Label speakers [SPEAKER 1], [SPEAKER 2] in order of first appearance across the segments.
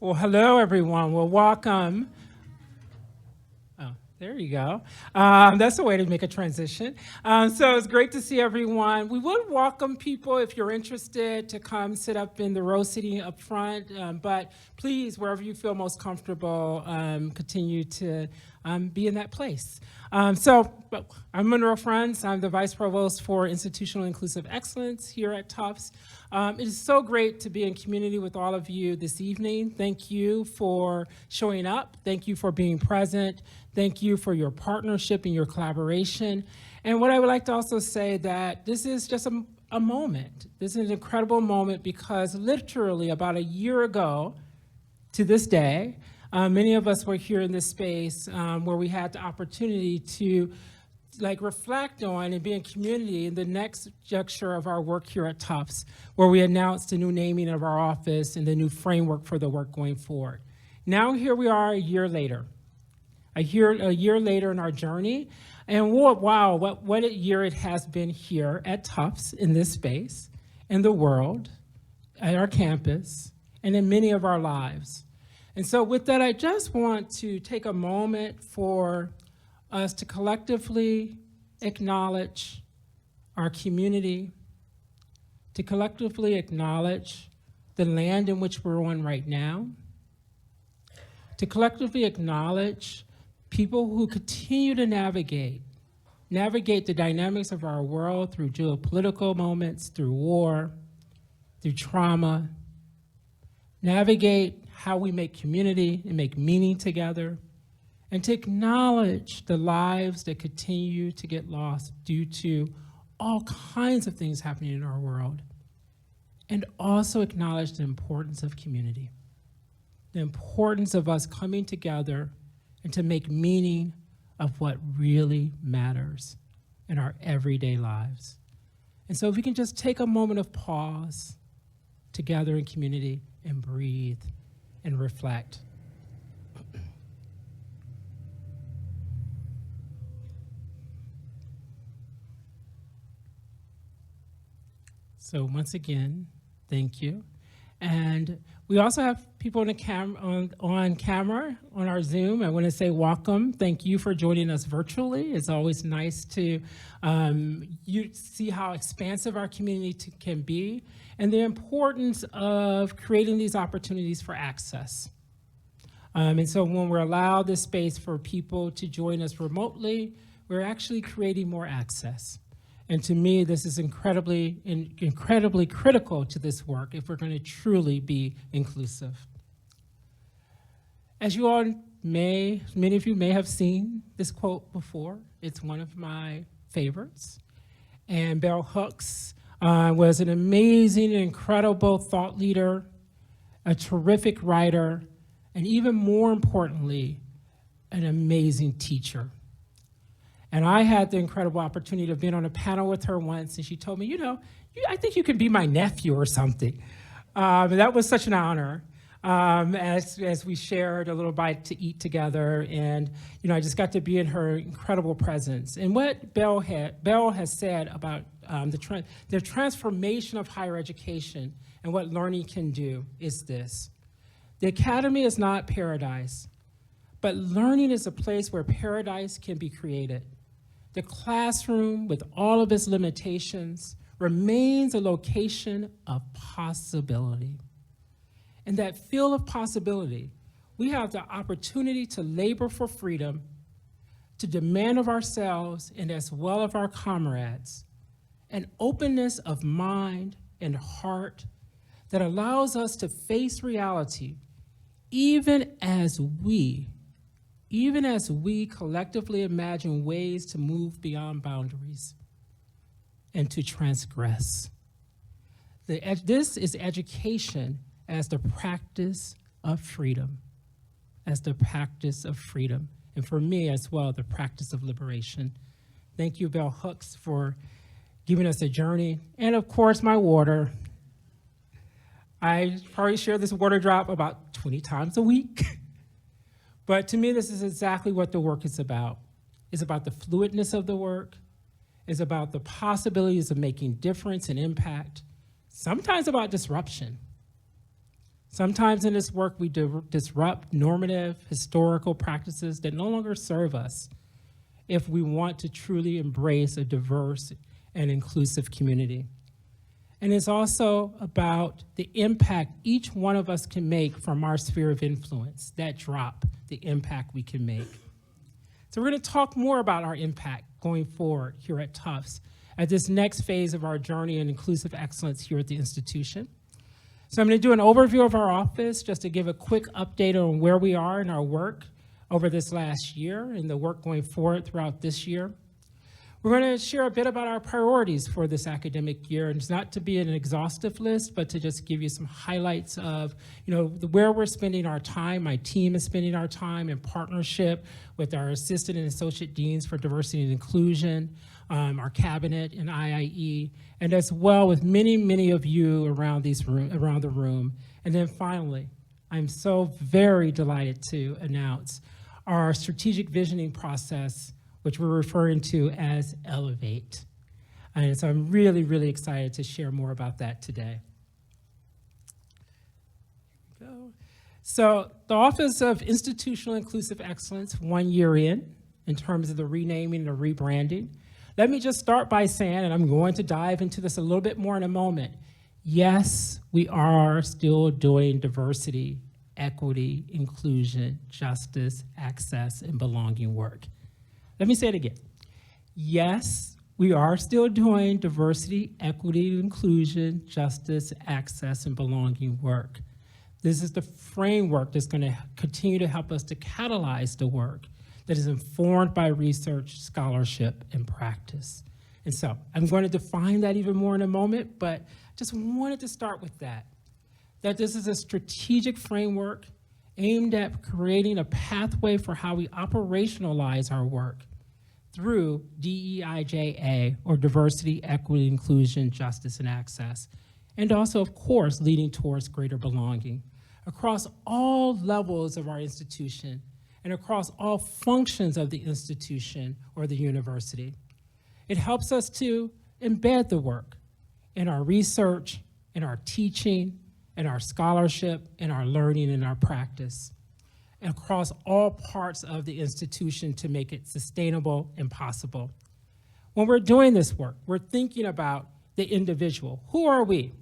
[SPEAKER 1] Well, hello, everyone. Well, welcome. Oh, there you go. That's a way to make a transition. So it's great to see everyone. We would welcome people if you're interested to come sit up in the row seating up front, but please, wherever you feel most comfortable, continue to be in that place. I'm Monroe Franz. I'm the Vice Provost for Institutional Inclusive Excellence here at Tufts. It is so great to be in community with all of you this evening. Thank you for showing up. Thank you for being present. Thank you for your partnership and your collaboration. And what I would like to also say that this is just a moment. This is an incredible moment because literally about a year ago to this day, many of us were here in this space where we had the opportunity to reflect on and be in community in the next juncture of our work here at Tufts, where we announced the new naming of our office and the new framework for the work going forward. Now here we are a year later in our journey, and wow, what a year it has been here at Tufts in this space, in the world, at our campus, and in many of our lives. And so with that, I just want to take a moment for us to collectively acknowledge our community, to collectively acknowledge the land in which we're on right now, to collectively acknowledge people who continue to navigate the dynamics of our world through geopolitical moments, through war, through trauma, navigate how we make community and make meaning together, and to acknowledge the lives that continue to get lost due to all kinds of things happening in our world, and also acknowledge the importance of community, the importance of us coming together and to make meaning of what really matters in our everyday lives. And so if we can just take a moment of pause together in community and breathe and reflect. So once again, thank you. And we also have people on camera on our Zoom. I want to say welcome. Thank you for joining us virtually. It's always nice to you see how expansive our community can be and the importance of creating these opportunities for access. And so when we're allowed this space for people to join us remotely, we're actually creating more access. And to me, this is incredibly critical to this work if we're going to truly be inclusive. As you all many of you may have seen this quote before. It's one of my favorites. And Bell Hooks was an amazing, incredible thought leader, a terrific writer, and even more importantly, an amazing teacher. And I had the incredible opportunity of being on a panel with her once, and she told me, I think you can be my nephew or something. That was such an honor as we shared a little bite to eat together, and I just got to be in her incredible presence. And what Bell has said about the transformation of higher education and what learning can do is this: the academy is not paradise, but learning is a place where paradise can be created. The classroom, with all of its limitations, remains a location of possibility. In that field of possibility, we have the opportunity to labor for freedom, to demand of ourselves and as well of our comrades, an openness of mind and heart that allows us to face reality even as we collectively imagine ways to move beyond boundaries and to transgress. This is education as the practice of freedom, and for me as well, the practice of liberation. Thank you, Bell Hooks, for giving us a journey, and of course, my water. I probably share this water drop about 20 times a week. But to me, this is exactly what the work is about. It's about the fluidness of the work. It's about the possibilities of making difference and impact, sometimes about disruption. Sometimes in this work, we disrupt normative, historical practices that no longer serve us if we want to truly embrace a diverse and inclusive community. And it's also about the impact each one of us can make from our sphere of influence, that drop, the impact we can make. So we're going to talk more about our impact going forward here at Tufts at this next phase of our journey in inclusive excellence here at the institution. So I'm going to do an overview of our office just to give a quick update on where we are in our work over this last year and the work going forward throughout this year. We're going to share a bit about our priorities for this academic year, and it's not to be an exhaustive list, but to just give you some highlights of, where we're spending our time. My team is spending our time in partnership with our assistant and associate deans for diversity and inclusion, our cabinet and IIE, and as well with many, many of you around the room. And then finally, I'm so very delighted to announce our strategic visioning process, which we're referring to as Elevate. And so I'm really, really excited to share more about that today. Here we go. So the Office of Institutional Inclusive Excellence, 1 year in terms of the renaming and the rebranding. Let me just start by saying, and I'm going to dive into this a little bit more in a moment, yes, we are still doing diversity, equity, inclusion, justice, access, and belonging work. Let me say it again. Yes, we are still doing diversity, equity, inclusion, justice, access, and belonging work. This is the framework that's going to continue to help us to catalyze the work that is informed by research, scholarship, and practice. And so I'm going to define that even more in a moment, but just wanted to start with that this is a strategic framework aimed at creating a pathway for how we operationalize our work through DEIJA, or diversity, equity, inclusion, justice, and access, and also, of course, leading towards greater belonging across all levels of our institution and across all functions of the institution or the university. It helps us to embed the work in our research, in our teaching, in our scholarship, in our learning, and our practice, and across all parts of the institution to make it sustainable and possible. When we're doing this work, we're thinking about the individual. Who are we?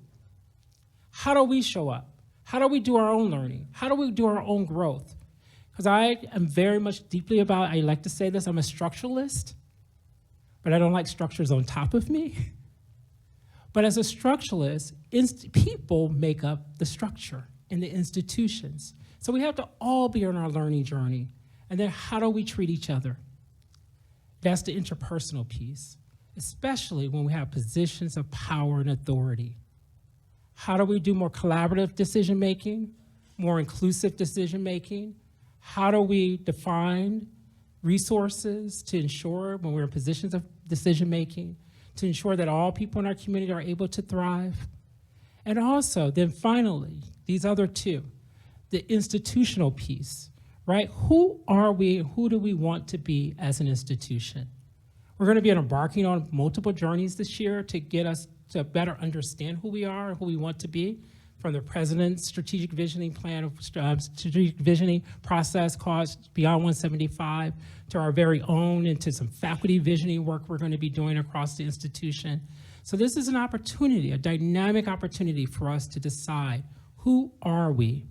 [SPEAKER 1] How do we show up? How do we do our own learning? How do we do our own growth? Because I am very much deeply about, I like to say this, I'm a structuralist, but I don't like structures on top of me. But as a structuralist, people make up the structure in the institutions. So we have to all be on our learning journey. And then how do we treat each other? That's the interpersonal piece, especially when we have positions of power and authority. How do we do more collaborative decision-making, more inclusive decision-making? How do we define resources to ensure when we're in positions of decision-making, to ensure that all people in our community are able to thrive? And also, then finally, these other two, the institutional piece, right? Who are we and who do we want to be as an institution? We're going to be embarking on multiple journeys this year to get us to better understand who we are and who we want to be, from the President's strategic visioning plan, strategic visioning process called Beyond 175, to our very own, and to some faculty visioning work we're going to be doing across the institution. So this is an opportunity, a dynamic opportunity for us to decide, who are we?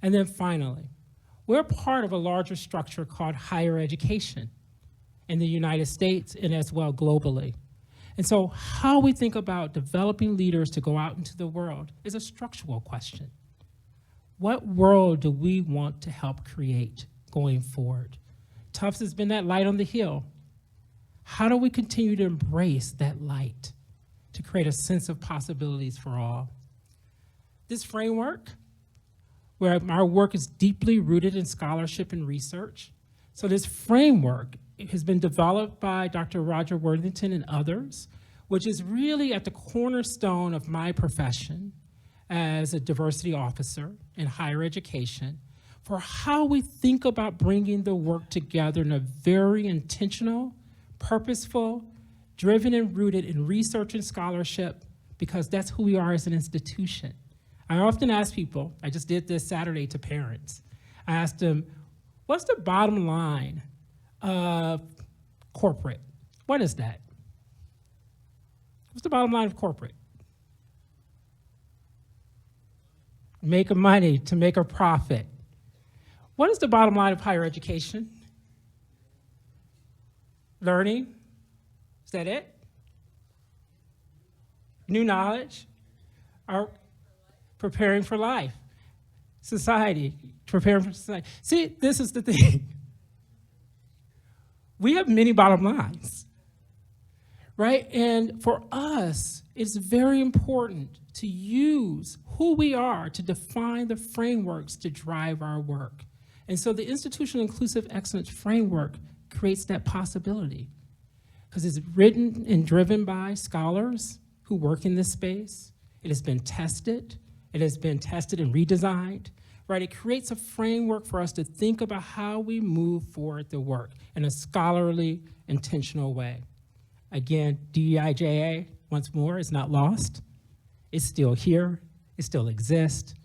[SPEAKER 1] And then finally, we're part of a larger structure called higher education in the United States and as well globally. And so how we think about developing leaders to go out into the world is a structural question. What world do we want to help create going forward? Tufts has been that light on the hill. How do we continue to embrace that light to create a sense of possibilities for all? This framework, where our work is deeply rooted in scholarship and research. So this framework has been developed by Dr. Roger Worthington and others, which is really at the cornerstone of my profession as a diversity officer in higher education, for how we think about bringing the work together in a very intentional, purposeful, driven and rooted in research and scholarship, because that's who we are as an institution. I often ask people, I just did this Saturday to parents, I asked them, what's the bottom line of corporate? What is that? What's the bottom line of corporate? Make a money to make a profit. What is the bottom line of higher education? Learning? Is that it? New knowledge? Or preparing for life? Society, preparing for society. See, this is the thing. We have many bottom lines, right? And for us, it's very important to use who we are to define the frameworks to drive our work. And so the Institutional Inclusive Excellence Framework creates that possibility because it's written and driven by scholars who work in this space. It has been tested. It has been tested and redesigned, right? It creates a framework for us to think about how we move forward the work in a scholarly, intentional way. Again, DEIJA, once more, is not lost. It's still here. It still exists.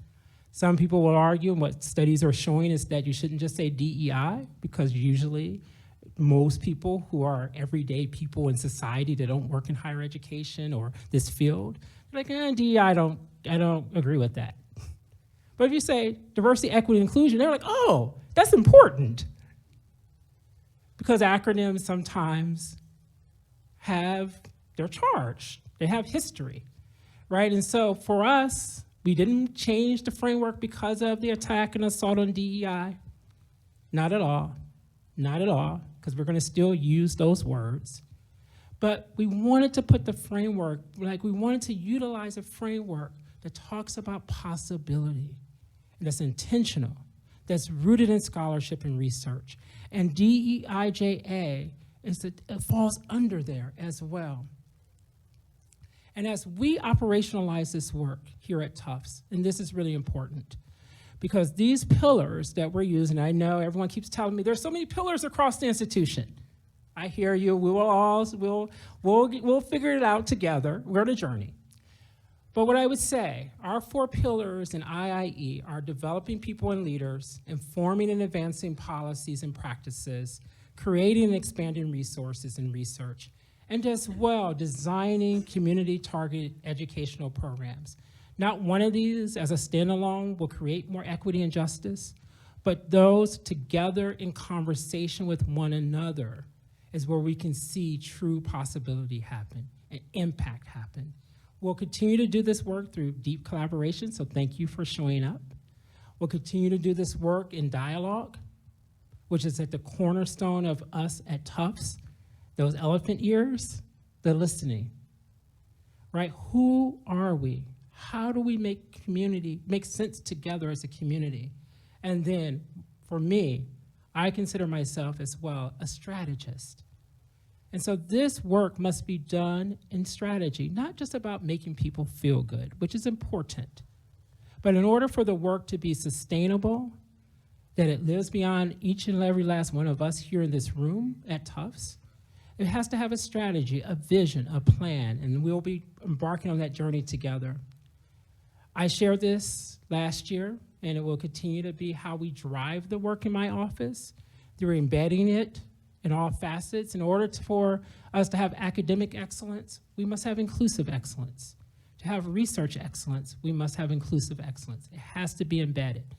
[SPEAKER 1] Some people will argue, and what studies are showing is that you shouldn't just say DEI, because usually most people who are everyday people in society that don't work in higher education or this field, they're like, DEI, I don't agree with that. But if you say diversity, equity, inclusion, they're like, oh, that's important. Because acronyms sometimes they're charged. They have history, right? And so for us, we didn't change the framework because of the attack and assault on DEI. Not at all, not at all, because we're gonna still use those words. But we wanted to put the framework, like we wanted to utilize a framework that talks about possibility, and that's intentional, that's rooted in scholarship and research. And DEIJA, it falls under there as well. And as we operationalize this work here at Tufts, and this is really important, because these pillars that we're using, I know everyone keeps telling me there's so many pillars across the institution. I hear you, we'll figure it out together. We're on a journey. But what I would say, our 4 pillars in IIE are developing people and leaders, informing and advancing policies and practices, creating and expanding resources and research, and as well, designing community-targeted educational programs. Not one of these as a standalone will create more equity and justice, but those together in conversation with one another is where we can see true possibility happen and impact happen. We'll continue to do this work through deep collaboration, so thank you for showing up. We'll continue to do this work in dialogue, which is at the cornerstone of us at Tufts. Those elephant ears, the listening, right? Who are we? How do we make sense together as a community? And then, for me, I consider myself as well a strategist. And so this work must be done in strategy, not just about making people feel good, which is important. But in order for the work to be sustainable, that it lives beyond each and every last one of us here in this room at Tufts, it has to have a strategy, a vision, a plan, and we'll be embarking on that journey together. I shared this last year, and it will continue to be how we drive the work in my office through embedding it in all facets. In order for us to have academic excellence, we must have inclusive excellence. To have research excellence, we must have inclusive excellence. It has to be embedded.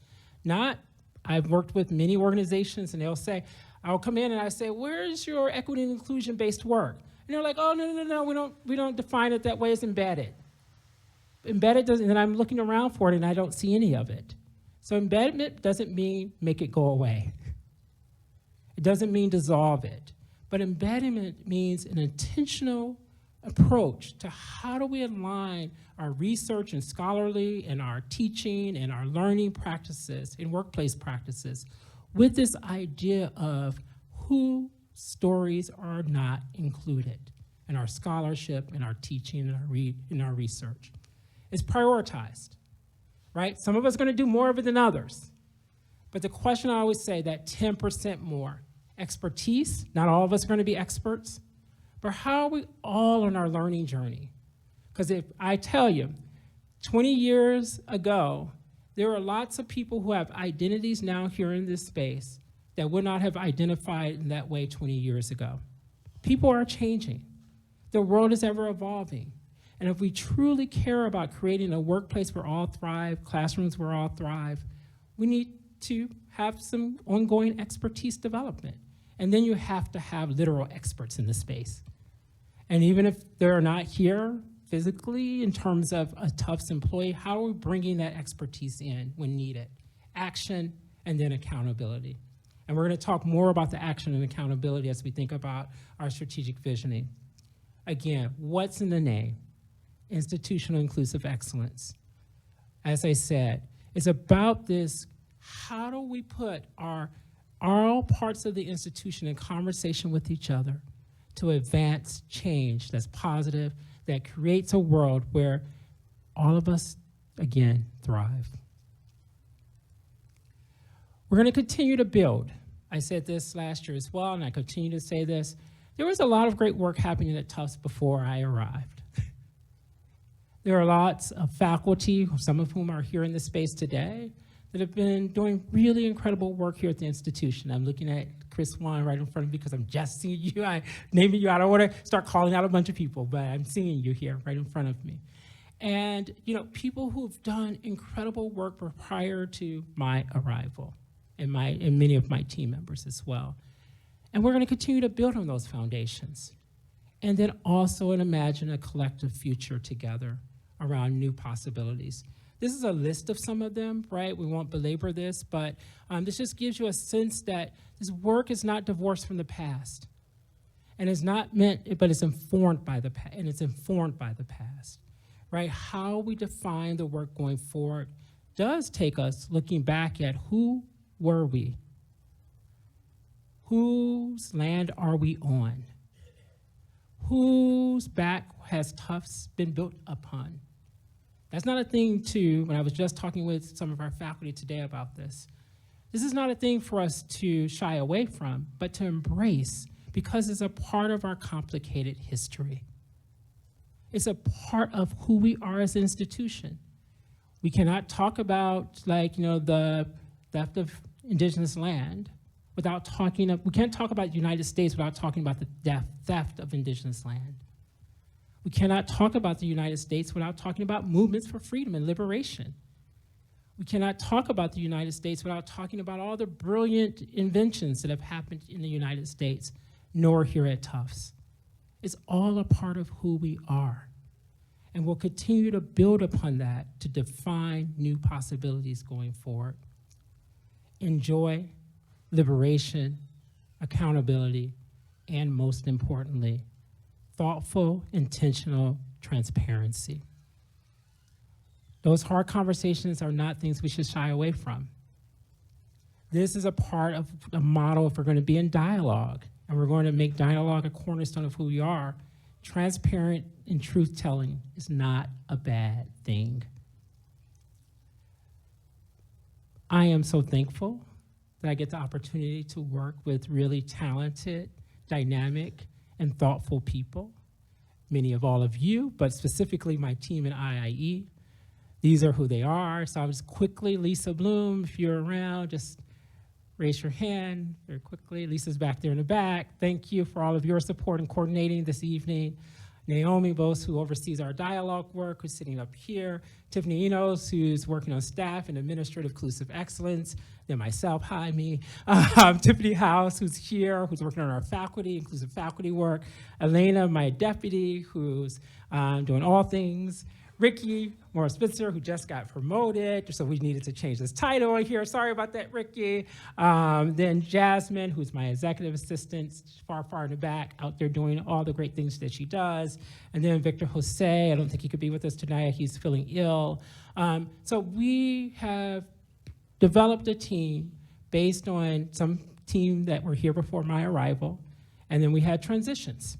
[SPEAKER 1] I've worked with many organizations, and they'll say, I'll come in and I say, where's your equity and inclusion-based work? And they're like, oh, no, we don't define it that way, it's embedded. Embedded doesn't, and I'm looking around for it and I don't see any of it. So embedment doesn't mean make it go away. It doesn't mean dissolve it. But embedment means an intentional approach to how do we align our research and scholarly and our teaching and our learning practices and workplace practices with this idea of whose stories are not included in our scholarship, in our teaching, in our research. It's prioritized, right? Some of us are going to do more of it than others. But the question I always say, that 10% more. Expertise, not all of us are going to be experts, but how are we all on our learning journey? Because if I tell you, 20 years ago, there are lots of people who have identities now here in this space that would not have identified in that way 20 years ago. People are changing. The world is ever evolving. And if we truly care about creating a workplace where all thrive, classrooms where all thrive, we need to have some ongoing expertise development. And then you have to have literal experts in the space. And even if they're not here physically in terms of a Tufts employee, how are we bringing that expertise in when needed? Action and then accountability. And we're going to talk more about the action and accountability as we think about our strategic visioning. Again, what's in the name? Institutional inclusive excellence. As I said, it's about this, how do we put all parts of the institution in conversation with each other to advance change that's positive, that creates a world where all of us, again, thrive. We're going to continue to build. I said this last year as well, and I continue to say this. There was a lot of great work happening at Tufts before I arrived. There are lots of faculty, some of whom are here in this space today, that have been doing really incredible work here at the institution. I'm looking at Chris Wan right in front of me because I'm just seeing you. I'm naming you. I don't want to start calling out a bunch of people, but I'm seeing you here right in front of me. And people who've done incredible work prior to my arrival, and many of my team members as well. And we're going to continue to build on those foundations. And then also imagine a collective future together around new possibilities. This is a list of some of them, right? We won't belabor this, but this just gives you a sense that this work is not divorced from the past. And it's not meant, but it's informed by the past, and it's informed by the past, right? How we define the work going forward does take us looking back at who were we? Whose land are we on? Whose back has Tufts been built upon? That's not a thing when I was just talking with some of our faculty today about this. This is not a thing for us to shy away from, but to embrace, because it's a part of our complicated history. It's a part of who we are as an institution. We cannot talk about the theft of indigenous land without we can't talk about the United States without talking about the theft of indigenous land. We cannot talk about the United States without talking about movements for freedom and liberation. We cannot talk about the United States without talking about all the brilliant inventions that have happened in the United States, nor here at Tufts. It's all a part of who we are. And we'll continue to build upon that to define new possibilities going forward. Enjoy, liberation, accountability, and most importantly, thoughtful, intentional transparency. Those hard conversations are not things we should shy away from. This is a part of a model if we're going to be in dialogue, and we're going to make dialogue a cornerstone of who we are. Transparent and truth-telling is not a bad thing. I am so thankful that I get the opportunity to work with really talented, dynamic, and thoughtful people, many of all of you, but specifically my team in IIE. These are who they are. So I'll just quickly, Lisa Bloom, if you're around, just raise your hand very quickly. Lisa's back there in the back. Thank you for all of your support and coordinating this evening. Naomi Bose, who oversees our dialogue work, who's sitting up here. Tiffany Enos, who's working on staff and administrative inclusive excellence. Then myself, hi, me. Tiffany House, who's here, who's working on our faculty, inclusive faculty work. Elena, my deputy, who's doing all things. Ricky Morris Spitzer, who just got promoted, so we needed to change this title here. Sorry about that, Ricky. Then Jasmine, who's my executive assistant, far in the back, out there doing all the great things that she does. And then Victor Jose, I don't think he could be with us tonight. He's feeling ill. So we have developed a team based on some team that were here before my arrival, and then we had transitions.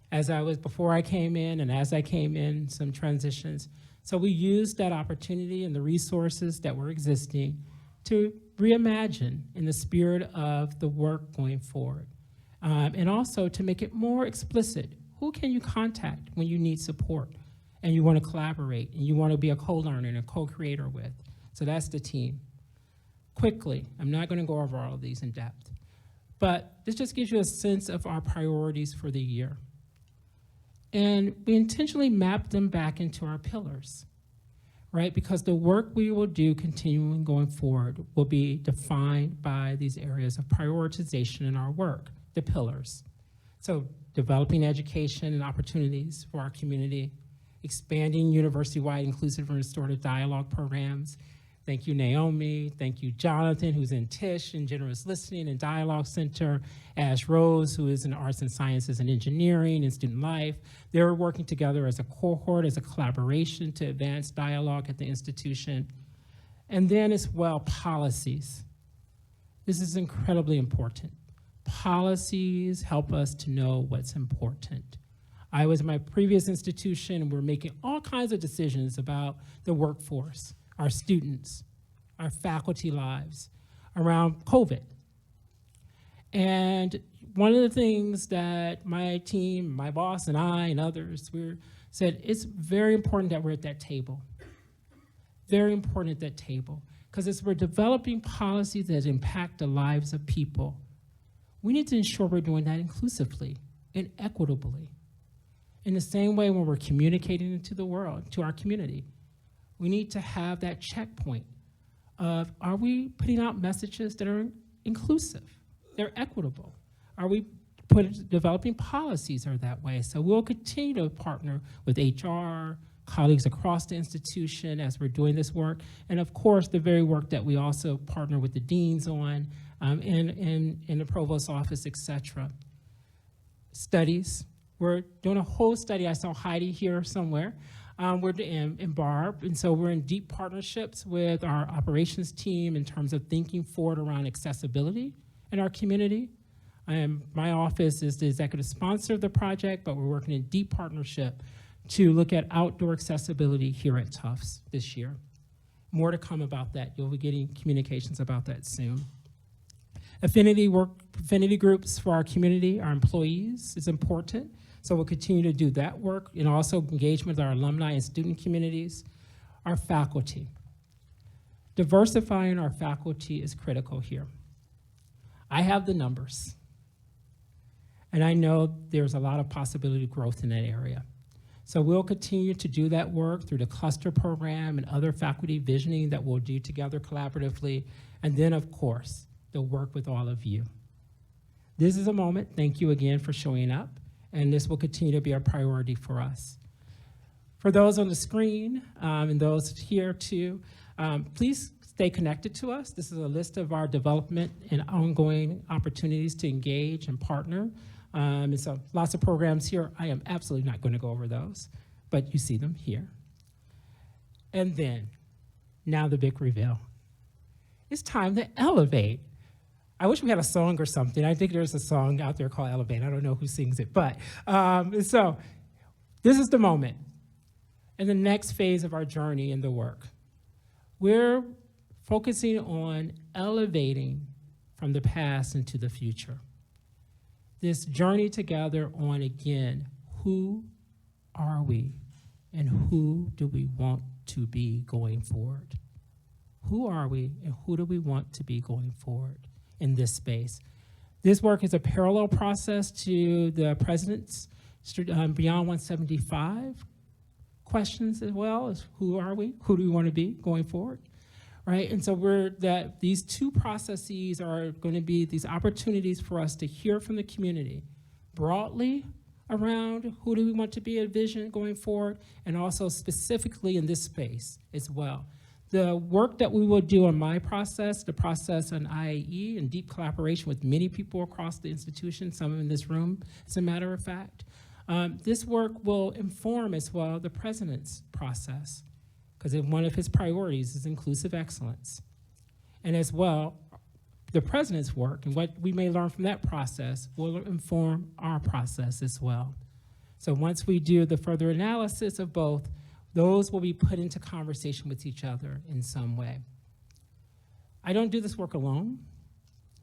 [SPEAKER 1] Before I came in and as I came in, some transitions. So we used that opportunity and the resources that were existing to reimagine in the spirit of the work going forward. And also to make it more explicit. Who can you contact when you need support? and you want to collaborate, and you want to be a co-learner and a co-creator with. So that's the team. Quickly, I'm not going to go over all of these in depth, but this just gives you a sense of our priorities for the year. And we intentionally mapped them back into our pillars, right? Because the work we will do continuing going forward will be defined by these areas of prioritization in our work, the pillars. So developing education and opportunities for our community, expanding university-wide inclusive and restorative dialogue programs. Thank you, Naomi. Thank you, Jonathan, who's in Tisch and Generous Listening and Dialogue Center. Ash Rose, who is in Arts and Sciences and Engineering and Student Life. They're working together as a cohort, as a collaboration to advance dialogue at the institution. And then as well, policies. This is incredibly important. Policies help us to know what's important. I was in my previous institution, and we're making all kinds of decisions about the workforce, our students, our faculty lives around COVID. And one of the things that my team, my boss and I and others, said it's very important that we're at that table. Very important at that table. Because as we're developing policies that impact the lives of people, we need to ensure we're doing that inclusively and equitably. In the same way when we're communicating into the world, to our community, we need to have that checkpoint of, are we putting out messages that are inclusive, they're equitable? Are we developing policies that are that way? So we'll continue to partner with HR, colleagues across the institution as we're doing this work, and of course the very work that we also partner with the deans on in the provost's office, et cetera. Studies, we're doing a whole study. I saw Heidi here somewhere. We're in Barb, and so we're in deep partnerships with our operations team in terms of thinking forward around accessibility in our community. My office is the executive sponsor of the project, but we're working in deep partnership to look at outdoor accessibility here at Tufts this year. More to come about that. You'll be getting communications about that soon. Affinity groups for our community, our employees, is important. So we'll continue to do that work, and also engagement with our alumni and student communities. Our faculty. Diversifying our faculty is critical here. I have the numbers, and I know there's a lot of possibility of growth in that area. So we'll continue to do that work through the cluster program and other faculty visioning that we'll do together collaboratively, and then of course, the work with all of you. This is a moment, thank you again for showing up, and this will continue to be a priority for us. For those on the screen and those here too, please stay connected to us. This is a list of our development and ongoing opportunities to engage and partner. And so lots of programs here. I am absolutely not going to go over those, but you see them here. And then, now the big reveal. It's time to elevate. I wish we had a song or something. I think there's a song out there called Elevate. I don't know who sings it, but so this is the moment in the next phase of our journey in the work. We're focusing on elevating from the past into the future. This journey together on, again, who are we and who do we want to be going forward? Who are we and who do we want to be going forward in this space? This work is a parallel process to the President's Beyond 175 questions as well, as who are we, who do we want to be going forward, right? And so these two processes are going to be these opportunities for us to hear from the community broadly around who do we want to be a vision going forward, and also specifically in this space as well. The work that we will do on my process, the process on IAE, in deep collaboration with many people across the institution, some in this room, as a matter of fact, this work will inform as well the President's process, because one of his priorities is inclusive excellence. And as well, the President's work and what we may learn from that process will inform our process as well. So once we do the further analysis of both, those will be put into conversation with each other in some way. I don't do this work alone.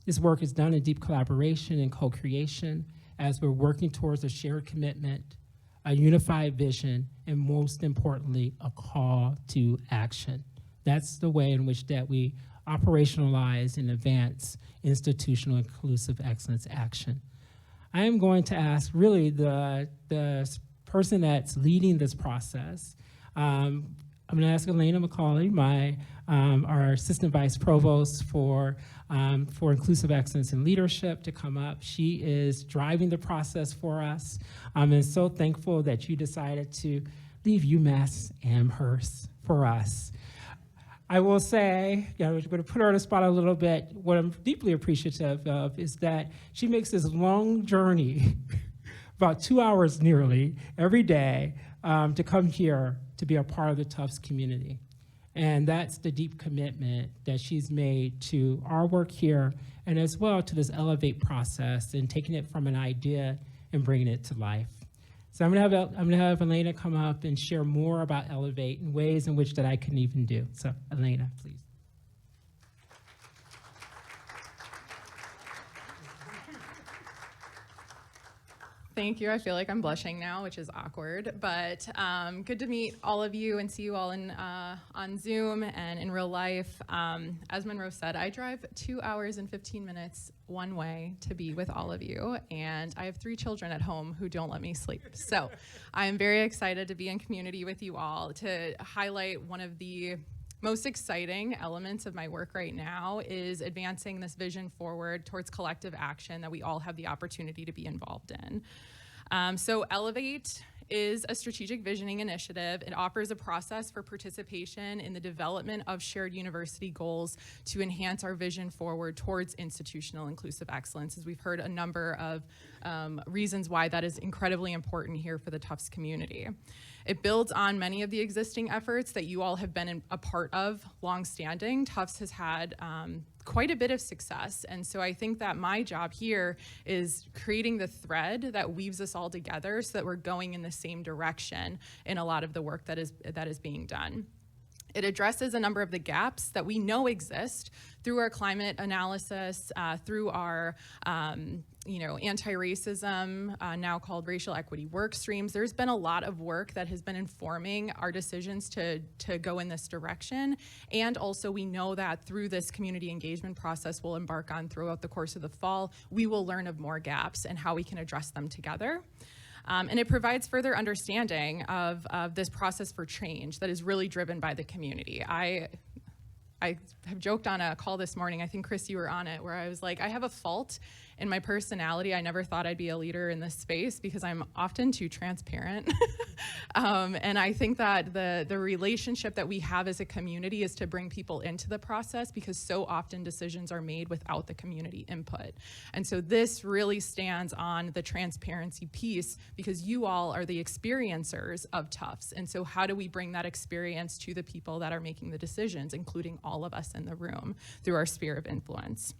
[SPEAKER 1] This work is done in deep collaboration and co-creation as we're working towards a shared commitment a unified vision, and most importantly, a call to action. That's the way in which that we operationalize and advance institutional inclusive excellence action. I am going to ask really the person that's leading this process. I'm going to ask Elena McCauley, our Assistant Vice Provost for Inclusive Excellence and Leadership, to come up. She is driving the process for us. I'm so thankful that you decided to leave UMass Amherst for us. I will say, I'm going to put her on the spot a little bit. What I'm deeply appreciative of is that she makes this long journey, about 2 hours nearly, every day, to come here to be a part of the Tufts community. And that's the deep commitment that she's made to our work here, and as well to this Elevate process and taking it from an idea and bringing it to life. So I'm gonna have Elena come up and share more about Elevate and ways in which that I couldn't even do. So Elena, please.
[SPEAKER 2] Thank you. I feel like I'm blushing now, which is awkward, but good to meet all of you and see you all on Zoom and in real life. As Monroe said, I drive 2 hours and 15 minutes one way to be with all of you, and I have 3 children at home who don't let me sleep. So I am very excited to be in community with you all to highlight one of the most exciting elements of my work right now is advancing this vision forward towards collective action that we all have the opportunity to be involved in. So Elevate is a strategic visioning initiative. It offers a process for participation in the development of shared university goals to enhance our vision forward towards institutional inclusive excellence, as we've heard a number of reasons why that is incredibly important here for the Tufts community. It builds on many of the existing efforts that you all have been a part of longstanding. Tufts has had quite a bit of success, and so I think that my job here is creating the thread that weaves us all together so that we're going in the same direction in a lot of the work that is being done. It addresses a number of the gaps that we know exist through our climate analysis, through our anti-racism, now called racial equity work streams. There's been a lot of work that has been informing our decisions to go in this direction. And also we know that through this community engagement process we'll embark on throughout the course of the fall, we will learn of more gaps and how we can address them together. And it provides further understanding of this process for change that is really driven by the community. I have joked on a call this morning, I think Chris, you were on it, where I was like, I have a fault in my personality. I never thought I'd be a leader in this space because I'm often too transparent. And I think that the relationship that we have as a community is to bring people into the process, because so often decisions are made without the community input. And so this really stands on the transparency piece, because you all are the experiencers of Tufts. And so how do we bring that experience to the people that are making the decisions, including all of us in the room, through our sphere of influence?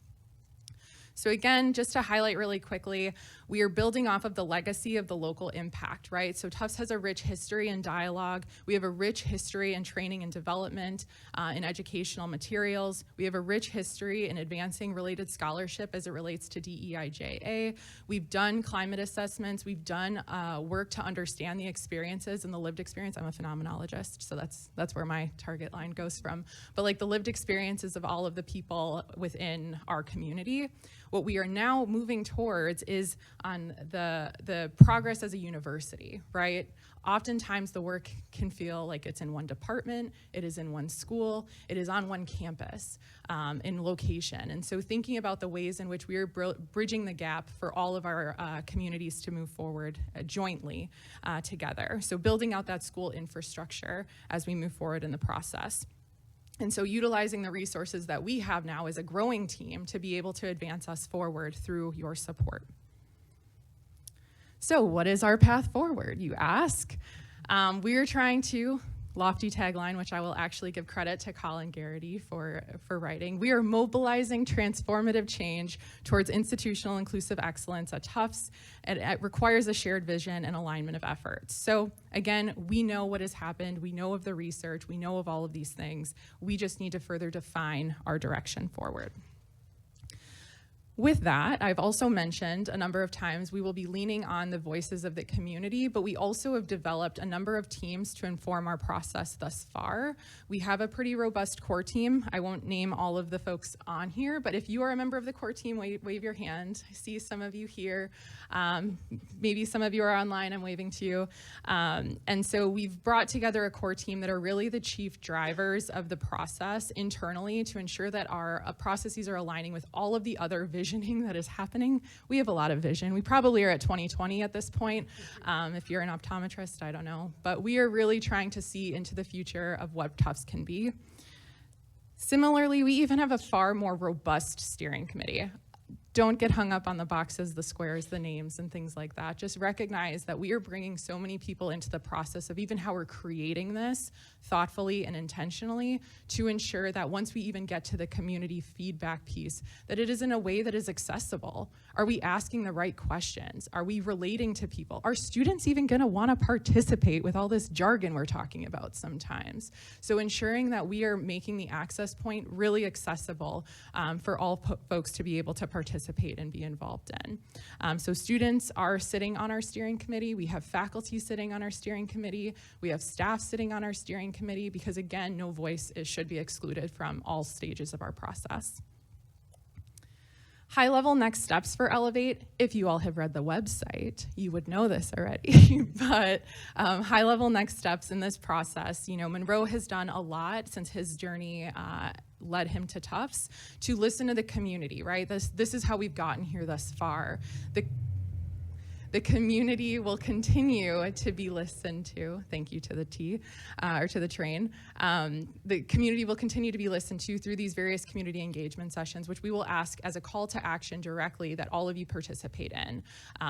[SPEAKER 2] So again, just to highlight really quickly, we are building off of the legacy of the local impact, right? So Tufts has a rich history in dialogue. We have a rich history in training and development, in educational materials. We have a rich history in advancing related scholarship as it relates to DEIJA. We've done climate assessments. We've done work to understand the experiences and the lived experience. I'm a phenomenologist, so that's where my target line goes from. But like the lived experiences of all of the people within our community. What we are now moving towards is on the progress as a university, right? Oftentimes the work can feel like it's in one department, it is in one school, it is on one campus, in location. And so thinking about the ways in which we are bridging the gap for all of our communities to move forward jointly together. So building out that school infrastructure as we move forward in the process. And so utilizing the resources that we have now as a growing team to be able to advance us forward through your support. So what is our path forward, you ask? We are trying to, lofty tagline, which I will actually give credit to Colin Garrity for writing. We are mobilizing transformative change towards institutional inclusive excellence at Tufts, and it requires a shared vision and alignment of efforts. So again, we know what has happened, we know of the research, we know of all of these things. We just need to further define our direction forward. With that, I've also mentioned a number of times we will be leaning on the voices of the community, but we also have developed a number of teams to inform our process thus far. We have a pretty robust core team. I won't name all of the folks on here, but if you are a member of the core team, wave your hand. I see some of you here. Maybe some of you are online, I'm waving to you. And so we've brought together a core team that are really the chief drivers of the process internally to ensure that our processes are aligning with all of the other visioning that is happening. We have a lot of vision. We probably are at 2020 at this point. If you're an optometrist, I don't know. But we are really trying to see into the future of what Tufts can be. Similarly, we even have a far more robust steering committee. Don't get hung up on the boxes, the squares, the names, and things like that. Just recognize that we are bringing so many people into the process of even how we're creating this thoughtfully and intentionally to ensure that once we even get to the community feedback piece, that it is in a way that is accessible. Are we asking the right questions? Are we relating to people? Are students even gonna wanna participate with all this jargon we're talking about sometimes? So ensuring that we are making the access point really accessible for all folks to be able to participate and be involved in. So students are sitting on our steering committee. We have faculty sitting on our steering committee. We have staff sitting on our steering committee because, again, no voice should be excluded from all stages of our process. High-level next steps for Elevate. If you all have read the website, you would know this already. But high-level next steps in this process, you know, Monroe has done a lot since his journey led him to Tufts to listen to the community, right? This is how we've gotten here thus far. The community will continue to be listened to. Thank you to the T, or to the train. The community will continue to be listened to through these various community engagement sessions, which we will ask as a call to action directly that all of you participate in.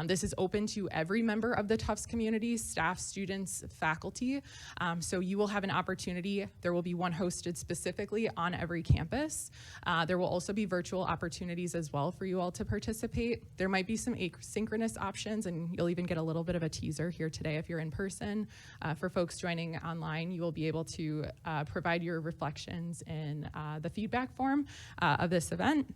[SPEAKER 2] This is open to every member of the Tufts community, staff, students, faculty. So you will have an opportunity. There will be one hosted specifically on every campus. There will also be virtual opportunities as well for you all to participate. There might be some asynchronous options, and you'll even get a little bit of a teaser here today if you're in person. For folks joining online, you will be able to provide your reflections in the feedback form of this event.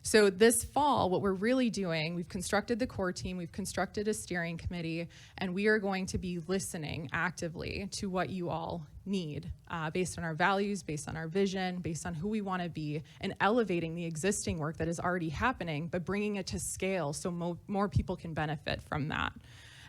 [SPEAKER 2] So this fall, what we're really doing, we've constructed the core team, we've constructed a steering committee, and we are going to be listening actively to what you all need based on our values, based on our vision, based on who we want to be, and elevating the existing work that is already happening, but bringing it to scale so more people can benefit from that.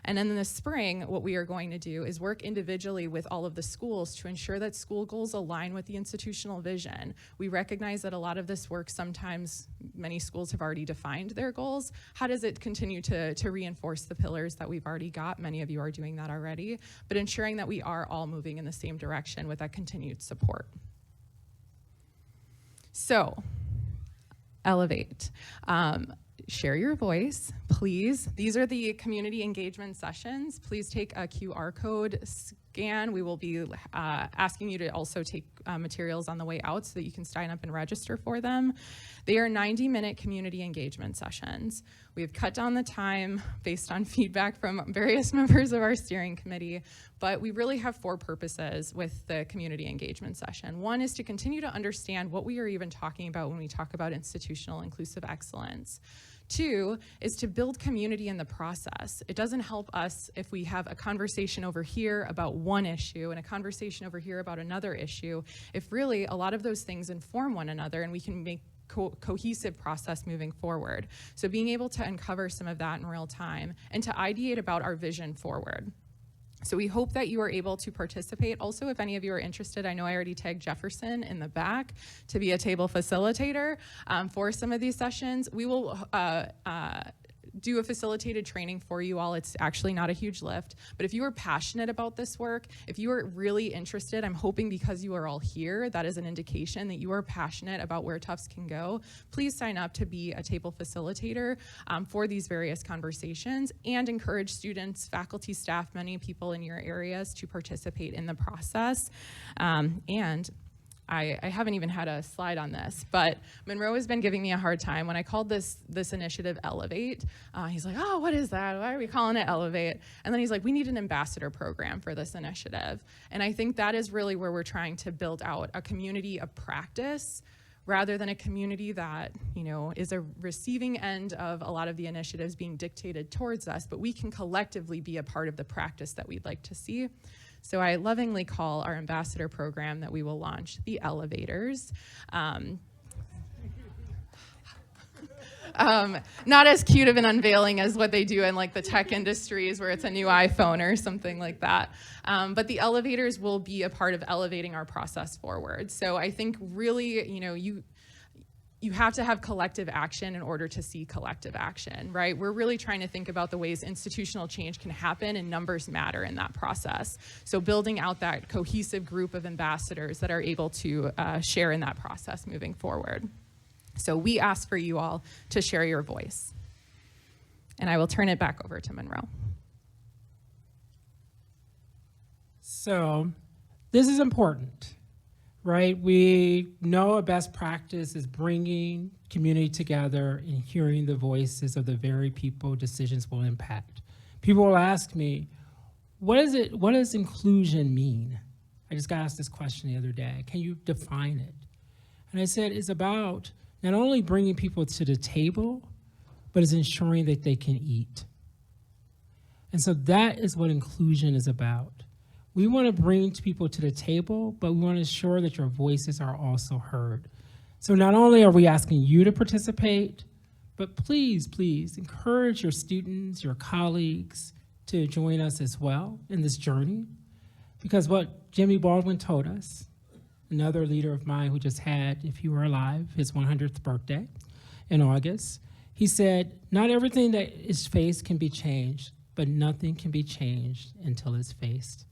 [SPEAKER 2] And then in the spring, what we are going to do is work individually with all of the schools to ensure that school goals align with the institutional vision. We recognize that a lot of this work, sometimes many schools have already defined their goals. How does it continue to reinforce the pillars that we've already got? Many of you are doing that already, but ensuring that we are all moving in the same direction with that continued support. So, Elevate. Share your voice, please. These are the community engagement sessions. Please take a QR code scan. We will be asking you to also take materials on the way out so that you can sign up and register for them. They are 90-minute community engagement sessions. We have cut down the time based on feedback from various members of our steering committee, but we really have 4 purposes with the community engagement session. One is to continue to understand what we are even talking about when we talk about institutional inclusive excellence. 2 is to build community in the process. It doesn't help us if we have a conversation over here about one issue and a conversation over here about another issue, if really a lot of those things inform one another and we can make cohesive process moving forward. So being able to uncover some of that in real time and to ideate about our vision forward. So we hope that you are able to participate. Also, if any of you are interested, I know I already tagged Jefferson in the back to be a table facilitator for some of these sessions. We will do a facilitated training for you all. It's actually not a huge lift, but if you are passionate about this work, if you are really interested, I'm hoping because you are all here, that is an indication that you are passionate about where Tufts can go. Please sign up to be a table facilitator for these various conversations and encourage students, faculty, staff, many people in your areas to participate in the process. And I haven't even had a slide on this, but Monroe has been giving me a hard time. When I called this initiative Elevate, he's like, oh, what is that? Why are we calling it Elevate? And then he's like, we need an ambassador program for this initiative. And I think that is really where we're trying to build out a community of practice rather than a community that, is a receiving end of a lot of the initiatives being dictated towards us, but we can collectively be a part of the practice that we'd like to see. So I lovingly call our ambassador program that we will launch the elevators. Not as cute of an unveiling as what they do in like the tech industries where it's a new iPhone or something like that. But the elevators will be a part of elevating our process forward. So I think really, you have to have collective action in order to see collective action, right? We're really trying to think about the ways institutional change can happen, and numbers matter in that process. So building out that cohesive group of ambassadors that are able to share in that process moving forward. So we ask for you all to share your voice. And I will turn it back over to Monroe.
[SPEAKER 1] So this is important, right? We know a best practice is bringing community together and hearing the voices of the very people decisions will impact. People will ask me, what does inclusion mean? I just got asked this question the other day. Can you define it? And I said, it's about not only bringing people to the table, but it's ensuring that they can eat. And so that is what inclusion is about. We want to bring people to the table, but we want to ensure that your voices are also heard. So not only are we asking you to participate, but please, please encourage your students, your colleagues to join us as well in this journey. Because what Jimmy Baldwin told us, another leader of mine who just had, if he were alive, his 100th birthday in August, he said, not everything that is faced can be changed, but nothing can be changed until it's faced.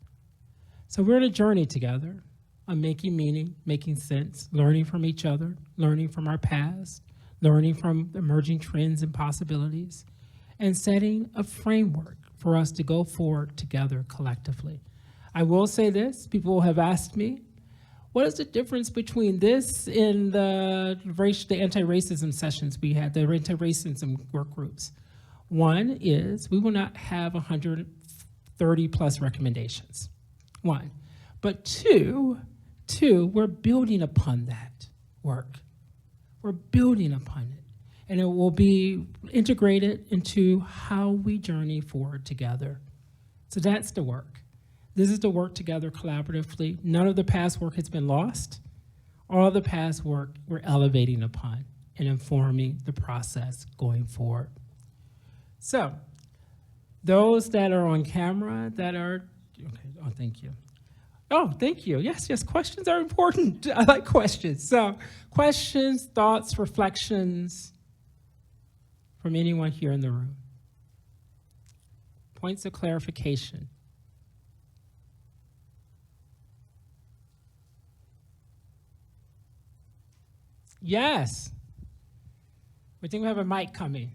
[SPEAKER 1] So we're on a journey together on making meaning, making sense, learning from each other, learning from our past, learning from emerging trends and possibilities, and setting a framework for us to go forward together collectively. I will say this, people have asked me, what is the difference between this and the anti-racism sessions we had, the anti-racism work groups? One is we will not have 130 plus recommendations, one. But two, we're building upon that work. We're building upon it. And it will be integrated into how we journey forward together. So that's the work. This is to work together collaboratively. None of the past work has been lost. All of the past work we're elevating upon and informing the process going forward. So, those that are on camera that are, okay, oh, thank you. Oh, thank you. Yes, questions are important. I like questions. So, questions, thoughts, reflections from anyone here in the room. Points of clarification. Yes. We think we have a mic coming.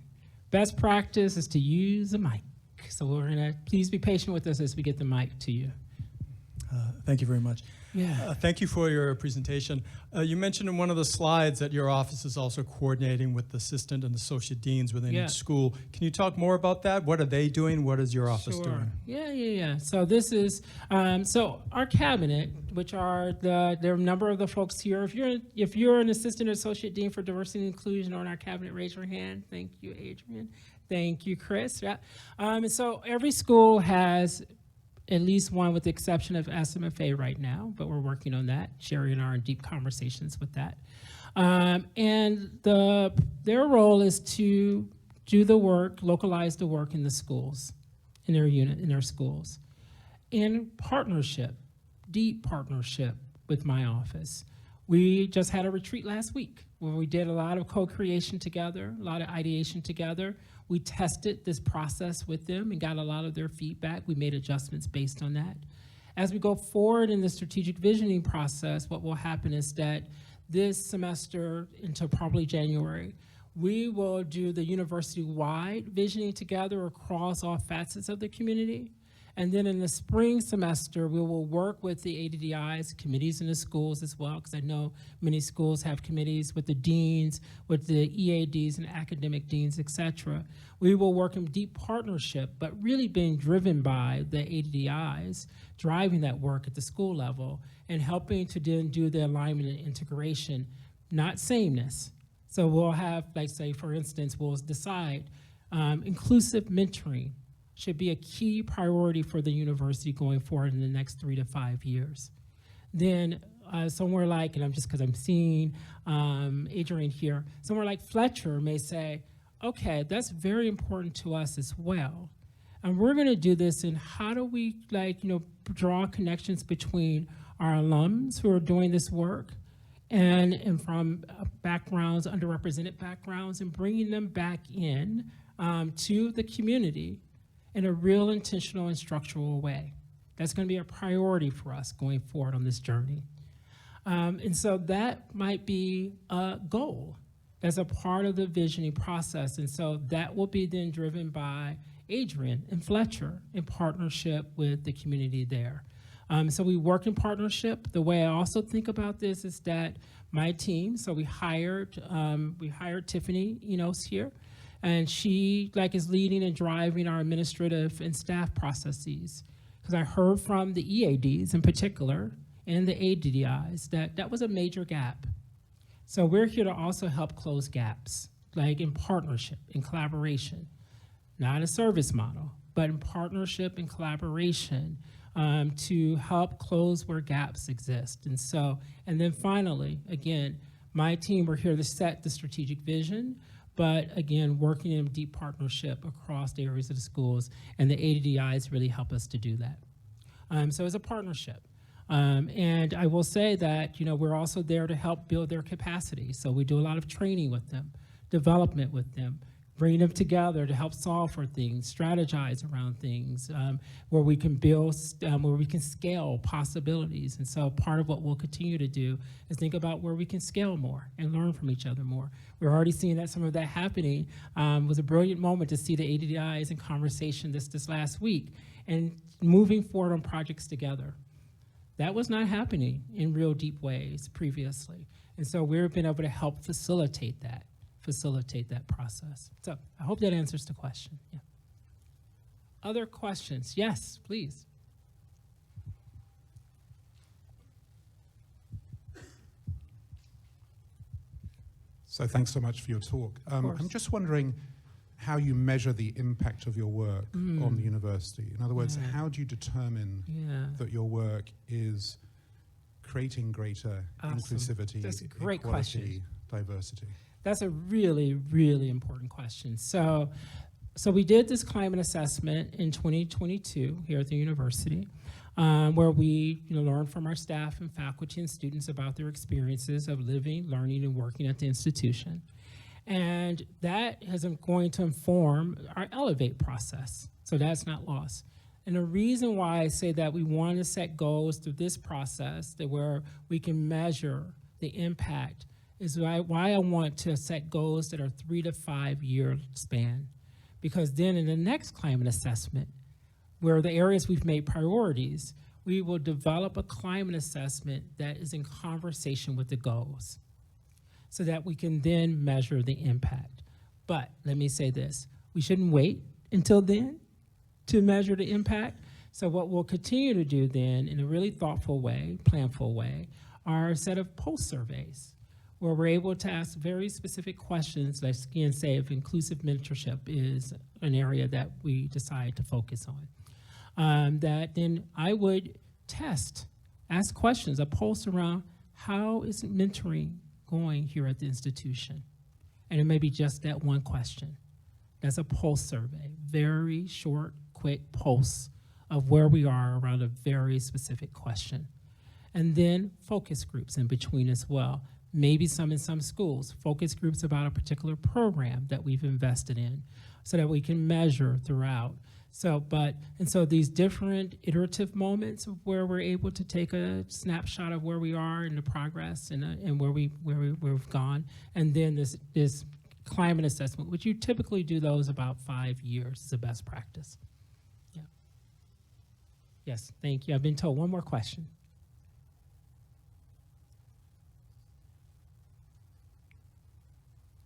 [SPEAKER 1] Best practice is to use a mic. So we're gonna, please be patient with us as we get the mic to you.
[SPEAKER 3] Thank you very much.
[SPEAKER 1] Yeah.
[SPEAKER 3] Thank you for your presentation. You mentioned in one of the slides that your office is also coordinating with the assistant and associate deans within each school. Can you talk more about that? What are they doing? What is your office doing?
[SPEAKER 1] Yeah. So this is, so our cabinet, which are there are a number of the folks here. If you're an assistant or associate dean for diversity and inclusion on our cabinet, raise your hand. Thank you, Adrian. Thank you, Chris. Yeah. And so every school has at least one, with the exception of SMFA right now, but we're working on that. Sherry and I are in deep conversations with that. And their role is to do the work, localize the work in the schools, in their unit, in their schools, in partnership, deep partnership with my office. We just had a retreat last week where we did a lot of co-creation together, a lot of ideation together. We tested this process with them and got a lot of their feedback. We made adjustments based on that. As we go forward in the strategic visioning process, what will happen is that this semester into probably January, we will do the university-wide visioning together across all facets of the community. And then in the spring semester, we will work with the ADDIs, committees in the schools as well, because I know many schools have committees with the deans, with the EADs and academic deans, et cetera. We will work in deep partnership, but really being driven by the ADDIs, driving that work at the school level, and helping to then do the alignment and integration not sameness. So we'll have, like, say, for instance, we'll decide inclusive mentoring should be a key priority for the university going forward in the next 3 to 5 years. Then somewhere like, and I'm just because I'm seeing Adrian here, somewhere like Fletcher may say, okay, that's very important to us as well. And we're going to do this in how do we, like, draw connections between our alums who are doing this work and from backgrounds, underrepresented backgrounds, and bringing them back in to the community in a real intentional and structural way. That's going to be a priority for us going forward on this journey. And so that might be a goal as a part of the visioning process. And so that will be then driven by Adrian and Fletcher in partnership with the community there. So we work in partnership. The way I also think about this is that my team, so we hired Tiffany Enos here, and she is leading and driving our administrative and staff processes. Because I heard from the EADs in particular and the ADDIs that was a major gap. So we're here to also help close gaps, like in partnership, in collaboration, not a service model, but in partnership and collaboration to help close where gaps exist. And then finally, again, my team, we're here to set the strategic vision, but again, working in deep partnership across the areas of the schools, and the ADDIs really help us to do that. So it's a partnership. And I will say that, we're also there to help build their capacity. So we do a lot of training with them, development with them, bring them together to help solve for things, strategize around things, where we can build, where we can scale possibilities. And so part of what we'll continue to do is think about where we can scale more and learn from each other more. We're already seeing that some of that happening. It was a brilliant moment to see the ADDIs in conversation this last week and moving forward on projects together. That was not happening in real deep ways previously. And so we've been able to help facilitate that process. So I hope that answers the question. Yeah. Other questions? Yes, please.
[SPEAKER 4] So thanks so much for your talk. I'm just wondering how you measure the impact of your work on the university. In other words, how do you determine that your work is creating greater inclusivity,
[SPEAKER 1] That's a great
[SPEAKER 4] equality,
[SPEAKER 1] question.
[SPEAKER 4] Diversity?
[SPEAKER 1] That's a really, really important question. So we did this climate assessment in 2022 here at the university, where we learned from our staff and faculty and students about their experiences of living, learning, and working at the institution. And that is going to inform our Elevate process. So that's not lost. And the reason why I say that we want to set goals through this process that where we can measure the impact is why I want to set goals that are 3 to 5 year span. Because then in the next climate assessment, where the areas we've made priorities, we will develop a climate assessment that is in conversation with the goals so that we can then measure the impact. But let me say this, we shouldn't wait until then to measure the impact. So what we'll continue to do then in a really thoughtful way, planful way, are a set of pulse surveys where we're able to ask very specific questions, like again say if inclusive mentorship is an area that we decide to focus on. That then I would ask questions, a pulse around how is mentoring going here at the institution? And it may be just that one question. That's a pulse survey, very short, quick pulse of where we are around a very specific question. And then focus groups in between as well. Maybe some in some schools, focus groups about a particular program that we've invested in so that we can measure throughout. So these different iterative moments of where we're able to take a snapshot of where we are in the progress and where we've gone, and then this climate assessment, which you typically do those about 5 years is a best practice. Yeah. Yes, thank you. I've been told one more question.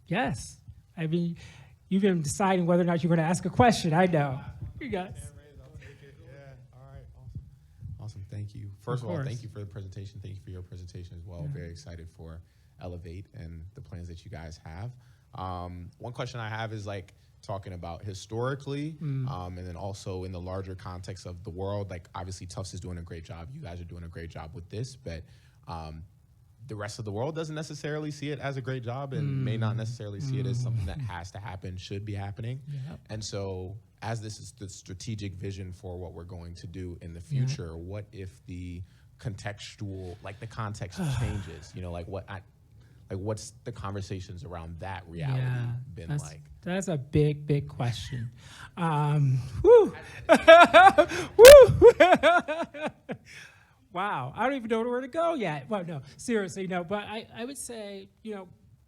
[SPEAKER 1] Yes, you've been deciding whether or not you're going to ask a question. I know. You guys.
[SPEAKER 5] I'll take it. Yeah. All right. Awesome. Thank you. First of all, thank you for the presentation. Thank you for your presentation as well.
[SPEAKER 1] Yeah.
[SPEAKER 5] Very excited for
[SPEAKER 6] elevate and the plans that you guys have. One question I have is like talking about historically, and then also in the larger context of the world. Like obviously Tufts is doing a great job. You guys are doing a great job with this, but the rest of the world doesn't necessarily see it as a great job and may not necessarily see it as something that has to happen, should be happening.
[SPEAKER 1] Yep.
[SPEAKER 6] And so as this is the strategic vision for what we're going to do in the future, what if the contextual, like the context changes? You know, like what's the conversations around that reality been like?
[SPEAKER 1] That's a big, big question. Whew. Whew. Wow, I don't even know where to go yet. Well, no, seriously, no. But I would say,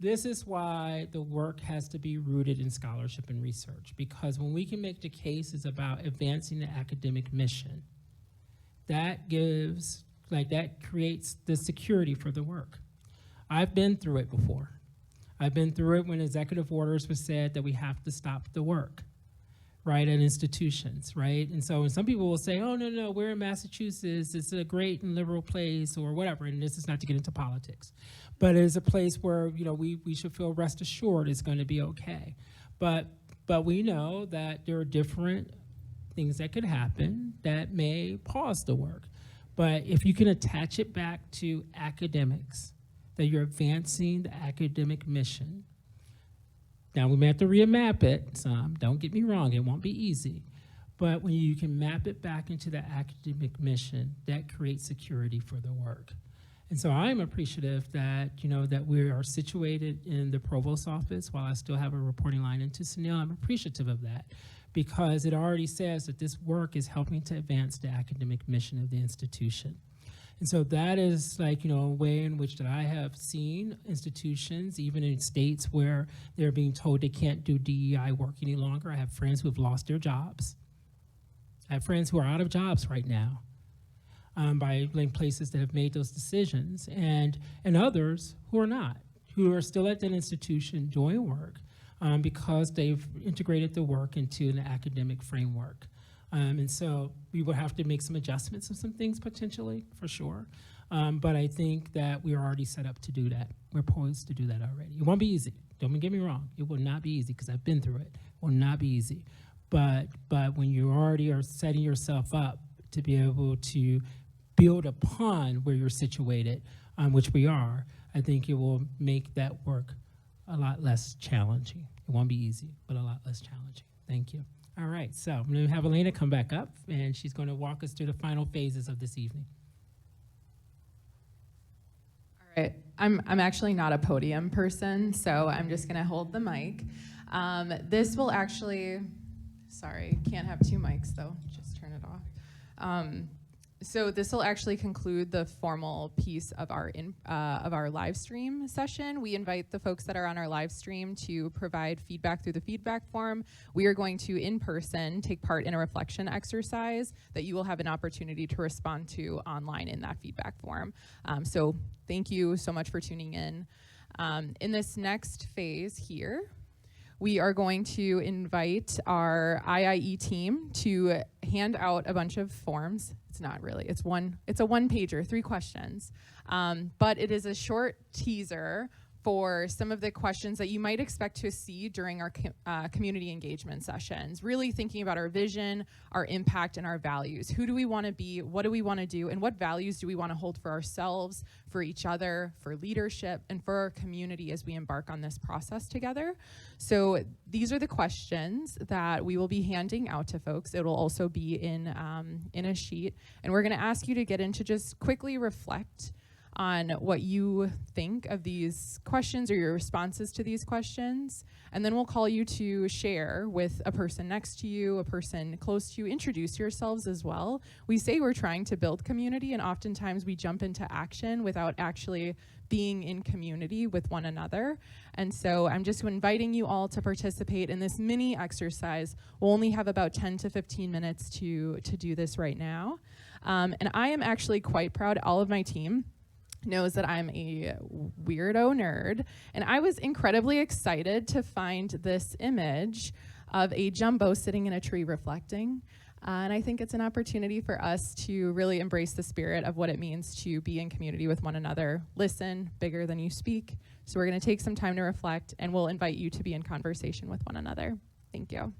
[SPEAKER 1] this is why the work has to be rooted in scholarship and research, because when we can make the cases about advancing the academic mission, that creates the security for the work. I've been through it before. I've been through it when executive orders were said that we have to stop the work, right, at institutions, right? And so some people will say, oh, no, we're in Massachusetts, it's a great and liberal place or whatever, and this is not to get into politics. But it is a place where, we should feel rest assured it's going to be okay. But we know that there are different things that could happen that may pause the work. But if you can attach it back to academics, that you're advancing the academic mission. Now, we may have to remap it some, don't get me wrong, it won't be easy. But when you can map it back into the academic mission, that creates security for the work. And so I'm appreciative that, that we are situated in the provost's office while I still have a reporting line into Sunil. I'm appreciative of that because it already says that this work is helping to advance the academic mission of the institution. And so that is a way in which that I have seen institutions, even in states where they're being told they can't do DEI work any longer. I have friends who have lost their jobs. I have friends who are out of jobs right now by places that have made those decisions, and others who are not, who are still at that institution doing work because they've integrated the work into an academic framework. And so we will have to make some adjustments of some things potentially, for sure. But I think that we are already set up to do that. We're poised to do that already. It won't be easy. Don't get me wrong. It will not be easy because I've been through it. It will not be easy. But when you already are setting yourself up to be able to build upon where you're situated, which we are, I think it will make that work a lot less challenging. It won't be easy, but a lot less challenging. Thank you. All right, so I'm going to have Elena come back up, and she's going to walk us through the final phases of this evening.
[SPEAKER 2] All right, I'm actually not a podium person, so I'm just going to hold the mic. This will actually, sorry, can't have two mics though, just turn it off. So this will actually conclude the formal piece of our live stream session. We invite the folks that are on our live stream to provide feedback through the feedback form. We are going to, in person, take part in a reflection exercise that you will have an opportunity to respond to online in that feedback form. So thank you so much for tuning in. In this next phase here, we are going to invite our IIE team to hand out a bunch of forms. It's not really, it's a one-pager, 3 questions. But it is a short teaser for some of the questions that you might expect to see during our community engagement sessions, really thinking about our vision, our impact, and our values. Who do we want to be? What do we want to do? And what values do we want to hold for ourselves, for each other, for leadership, and for our community as we embark on this process together? So these are the questions that we will be handing out to folks. It will also be in a sheet. And we're going to ask you to get into just quickly reflect on what you think of these questions or your responses to these questions. And then we'll call you to share with a person next to you, a person close to you. Introduce yourselves as well. We say we're trying to build community, and oftentimes we jump into action without actually being in community with one another. And so I'm just inviting you all to participate in this mini exercise. We'll only have about 10 to 15 minutes to do this right now. And I am actually quite proud. All of my team knows that I'm a weirdo nerd, and I was incredibly excited to find this image of a jumbo sitting in a tree reflecting. And I think it's an opportunity for us to really embrace the spirit of what it means to be in community with one another. Listen bigger than you speak. So we're going to take some time to reflect, and we'll invite you to be in conversation with one another. Thank you.